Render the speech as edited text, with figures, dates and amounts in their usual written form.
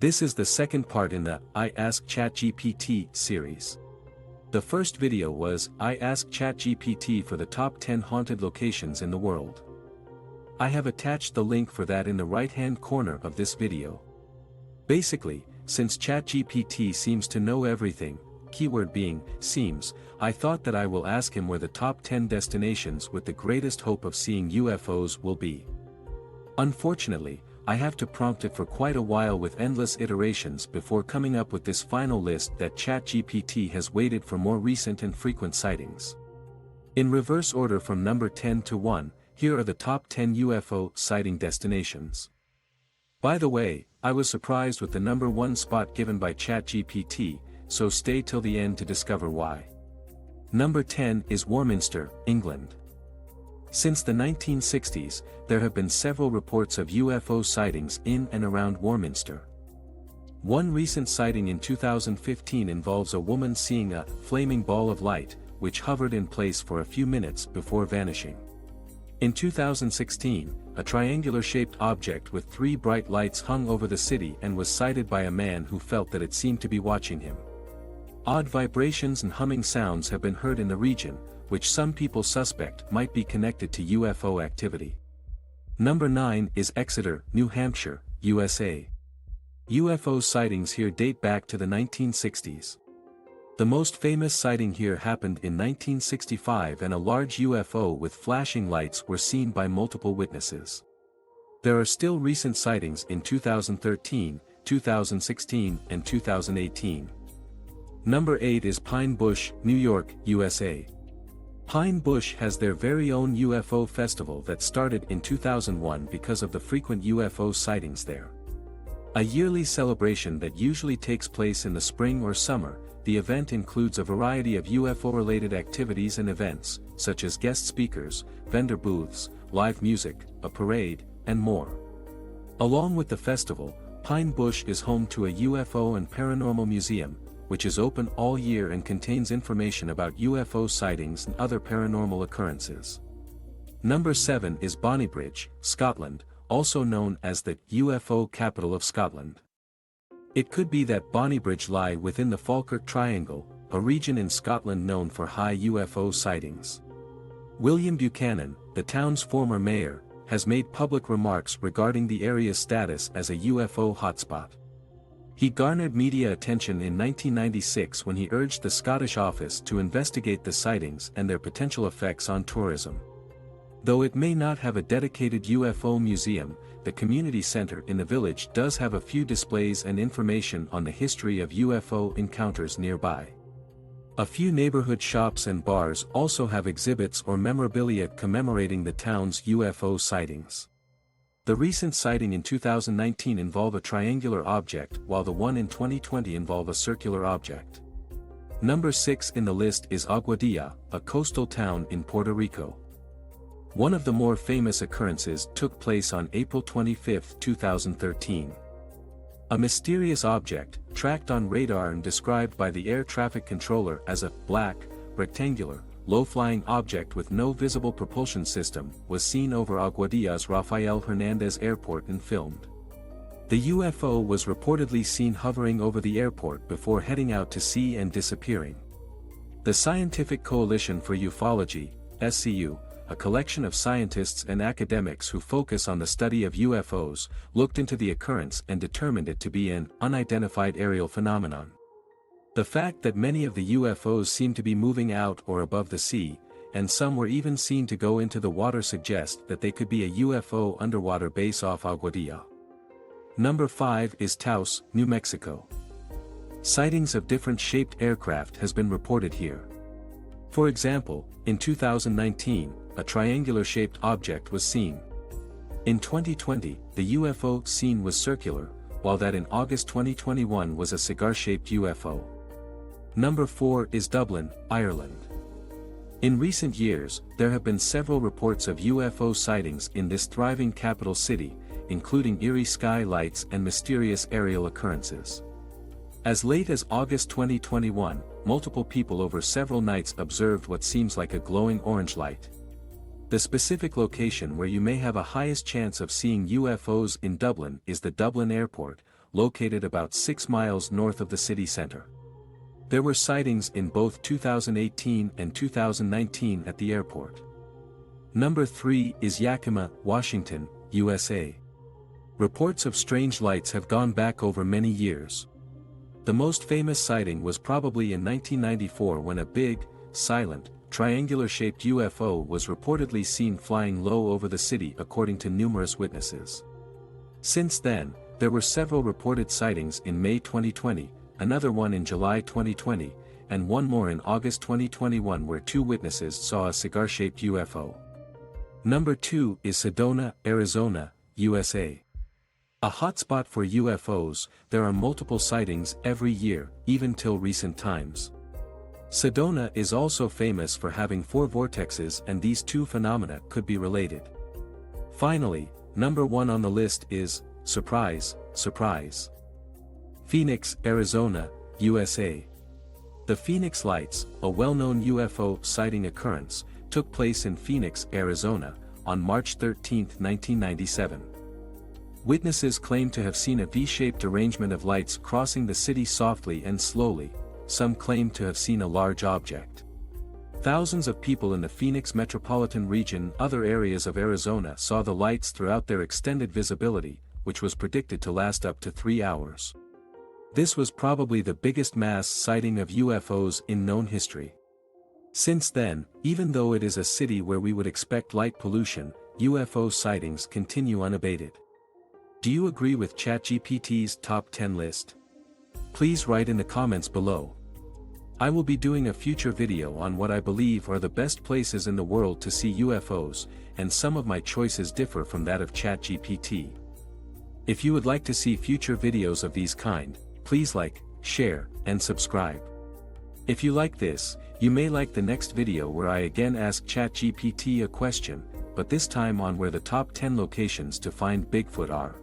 This is the second part in the I Ask ChatGPT series. The first video was I Ask ChatGPT for the top 10 haunted locations in the world. I have attached the link for that in the right-hand corner of this video. Basically, since ChatGPT seems to know everything, keyword being seems, I thought that I will ask him where the top 10 destinations with the greatest hope of seeing UFOs will be. Unfortunately, I have to prompt it for quite a while with endless iterations before coming up with this final list that ChatGPT has weighted for more recent and frequent sightings. In reverse order from number 10 to 1, here are the top 10 UFO sighting destinations. By the way, I was surprised with the number 1 spot given by ChatGPT, so stay till the end to discover why. Number 10 is Warminster, England. Since the 1960s, there have been several reports of UFO sightings in and around Warminster. One recent sighting in 2015 involves a woman seeing a flaming ball of light, which hovered in place for a few minutes before vanishing. In 2016, a triangular-shaped object with 3 bright lights hung over the city and was sighted by a man who felt that it seemed to be watching him. Odd vibrations and humming sounds have been heard in the region, which some people suspect might be connected to UFO activity. Number 9 is Exeter, New Hampshire, USA. UFO sightings here date back to the 1960s. The most famous sighting here happened in 1965, and a large UFO with flashing lights were seen by multiple witnesses. There are still recent sightings in 2013, 2016, and 2018. Number 8 is Pine Bush, New York, USA. Pine Bush has their very own UFO festival that started in 2001 because of the frequent UFO sightings there. A yearly celebration that usually takes place in the spring or summer. The event includes a variety of UFO-related activities and events, such as guest speakers, vendor booths, live music, a parade, and more. Along with the festival, Pine Bush is home to a UFO and Paranormal museum, which is open all year and contains information about UFO sightings and other paranormal occurrences. Number 7 is Bonnybridge, Scotland, also known as the UFO capital of Scotland. It could be that Bonnybridge lie within the Falkirk Triangle, a region in Scotland known for high UFO sightings. William Buchanan, the town's former mayor, has made public remarks regarding the area's status as a UFO hotspot. He garnered media attention in 1996 when he urged the Scottish office to investigate the sightings and their potential effects on tourism. Though it may not have a dedicated UFO museum, the community center in the village does have a few displays and information on the history of UFO encounters nearby. A few neighborhood shops and bars also have exhibits or memorabilia commemorating the town's UFO sightings. The recent sighting in 2019 involved a triangular object, while the one in 2020 involved a circular object. Number 6 in the list is Aguadilla, a coastal town in Puerto Rico. One of the more famous occurrences took place on April 25, 2013. A mysterious object, tracked on radar and described by the air traffic controller as a black, rectangular, low-flying object with no visible propulsion system, was seen over Aguadilla's Rafael Hernandez Airport and filmed. The UFO was reportedly seen hovering over the airport before heading out to sea and disappearing. The Scientific Coalition for Ufology, SCU, a collection of scientists and academics who focus on the study of UFOs, looked into the occurrence and determined it to be an unidentified aerial phenomenon. The fact that many of the UFOs seem to be moving out or above the sea, and some were even seen to go into the water, suggests that they could be a UFO underwater base off Aguadilla. Number 5 is Taos, New Mexico. Sightings of different shaped aircraft has been reported here. For example, in 2019, a triangular-shaped object was seen. In 2020, the UFO seen was circular, while that in August 2021 was a cigar-shaped UFO. Number 4 is Dublin, Ireland. In recent years, there have been several reports of UFO sightings in this thriving capital city, including eerie sky lights and mysterious aerial occurrences. As late as August 2021, multiple people over several nights observed what seems like a glowing orange light. The specific location where you may have a highest chance of seeing UFOs in Dublin is the Dublin Airport, located about 6 miles north of the city center. There were sightings in both 2018 and 2019 at the airport. Number 3 is Yakima, Washington, USA. Reports of strange lights have gone back over many years. The most famous sighting was probably in 1994 when a big, silent, triangular-shaped UFO was reportedly seen flying low over the city according to numerous witnesses. Since then, there were several reported sightings in May 2020, another one in July 2020, and one more in August 2021 where 2 witnesses saw a cigar-shaped UFO. Number 2 is Sedona, Arizona, USA. A hotspot for UFOs, there are multiple sightings every year, even till recent times. Sedona is also famous for having 4 vortexes, and these 2 phenomena could be related. Finally, number 1 on the list is, surprise, surprise, Phoenix, Arizona, USA. The Phoenix Lights, a well-known UFO sighting occurrence, took place in Phoenix, Arizona, on March 13, 1997. Witnesses claim to have seen a V-shaped arrangement of lights crossing the city softly and slowly. Some claim to have seen a large object. Thousands of people in the Phoenix metropolitan region and other areas of Arizona saw the lights throughout their extended visibility, which was predicted to last up to 3 hours. This was probably the biggest mass sighting of UFOs in known history. Since then, even though it is a city where we would expect light pollution, UFO sightings continue unabated. Do you agree with ChatGPT's top 10 list? Please write in the comments below. I will be doing a future video on what I believe are the best places in the world to see UFOs, and some of my choices differ from that of ChatGPT. If you would like to see future videos of these kind, please like, share, and subscribe. If you like this, you may like the next video where I again ask ChatGPT a question, but this time on where the top 10 locations to find Bigfoot are.